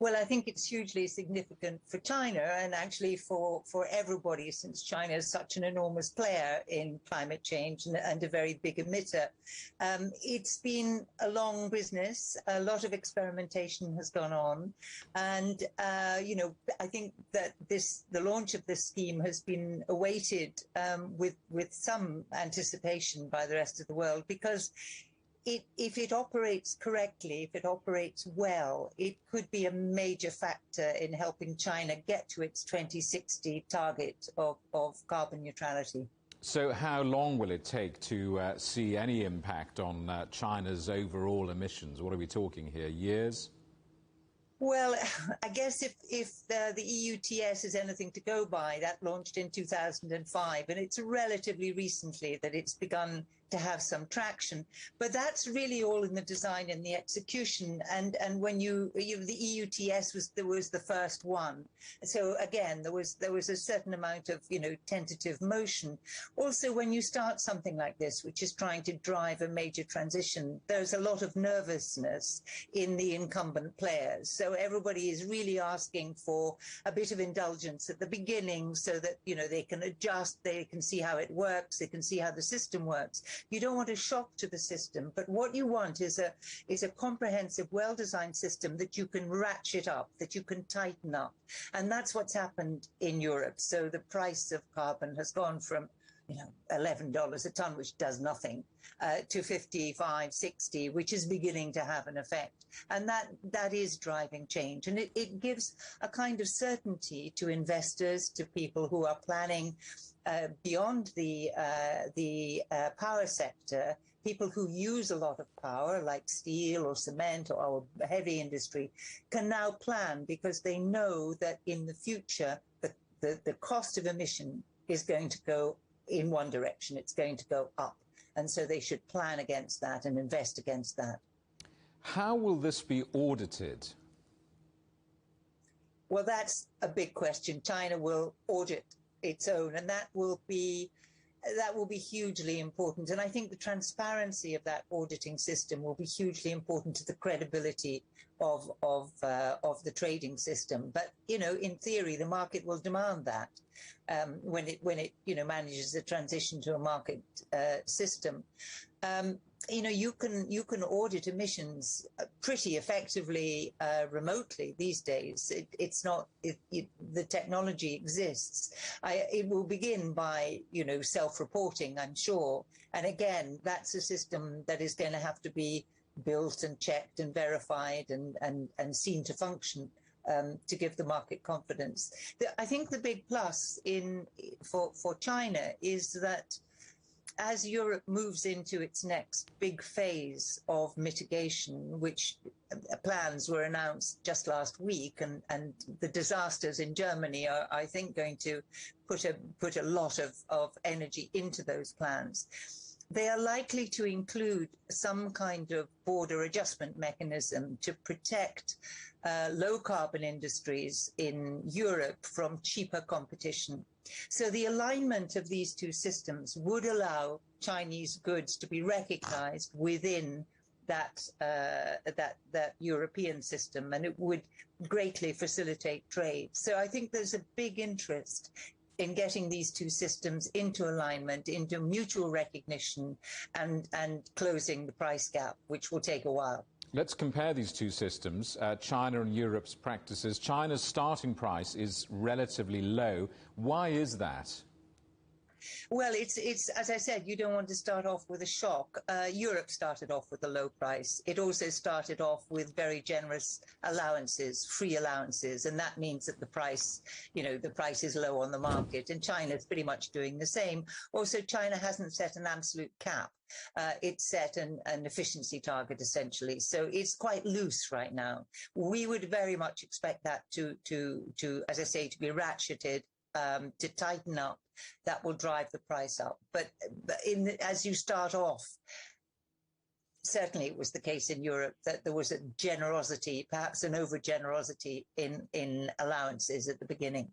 Well, I think it's hugely significant for China and actually for everybody, since China is such an enormous player in climate change and a very big emitter. It's been a long business. A lot of experimentation has gone on. And, I think that the launch of this scheme has been awaited with some anticipation by the rest of the world, because if it operates correctly, if it operates well, it could be a major factor in helping China get to its 2060 target of carbon neutrality. So how long will it take to see any impact on China's overall emissions? What are we talking here, years? Well, I guess if the EU ETS is anything to go by, that launched in 2005, and it's relatively recently that it's begun to have some traction. But that's really all in the design and the execution. And when the EU ETS was the first one. So again, there was a certain amount of tentative motion. Also, when you start something like this, which is trying to drive a major transition, there's a lot of nervousness in the incumbent players. So everybody is really asking for a bit of indulgence at the beginning, so that they can adjust, they can see how it works, they can see how the system works. You don't want a shock to the system, but what you want is a comprehensive, well-designed system that you can ratchet up, that you can tighten up. And that's what's happened in Europe. So the price of carbon has gone from $11 a ton, which does nothing, to 55, 60, which is beginning to have an effect. And that is driving change. And it gives a kind of certainty to investors, to people who are planning beyond the power sector, people who use a lot of power, like steel or cement or heavy industry, can now plan, because they know that in the future, the cost of emission is going to go in one direction. It's going to go up. And so they should plan against that and invest against that. How will this be audited? Well, that's a big question. China will audit its own, and that will be hugely important. And I think the transparency of that auditing system will be hugely important to the credibility of the trading system. But in theory, the market will demand that when it manages the transition to a market system. You can audit emissions pretty effectively remotely these days. The technology exists. It will begin by self-reporting, I'm sure. And again, that's a system that is going to have to be built and checked and verified and seen to function to give the market confidence. I think the big plus for China is that as Europe moves into its next big phase of mitigation, which plans were announced just last week, and the disasters in Germany are, I think, going to put a lot of energy into those plans. They are likely to include some kind of border adjustment mechanism to protect low carbon industries in Europe from cheaper competition. So the alignment of these two systems would allow Chinese goods to be recognized within that European system, and it would greatly facilitate trade. So I think there's a big interest in getting these two systems into alignment, into mutual recognition, and closing the price gap, which will take a while. Let's compare these two systems, China and Europe's practices. China's starting price is relatively low. Why is that? Well, it's as I said, you don't want to start off with a shock. Europe started off with a low price. It also started off with very generous allowances, free allowances, and that means that the price is low on the market. And China is pretty much doing the same. Also, China hasn't set an absolute cap. It's set an efficiency target, essentially. So it's quite loose right now. We would very much expect that to as I say, to be ratcheted, to tighten up. That will drive the price up. But as you start off, certainly it was the case in Europe that there was a generosity, perhaps an over-generosity in allowances at the beginning.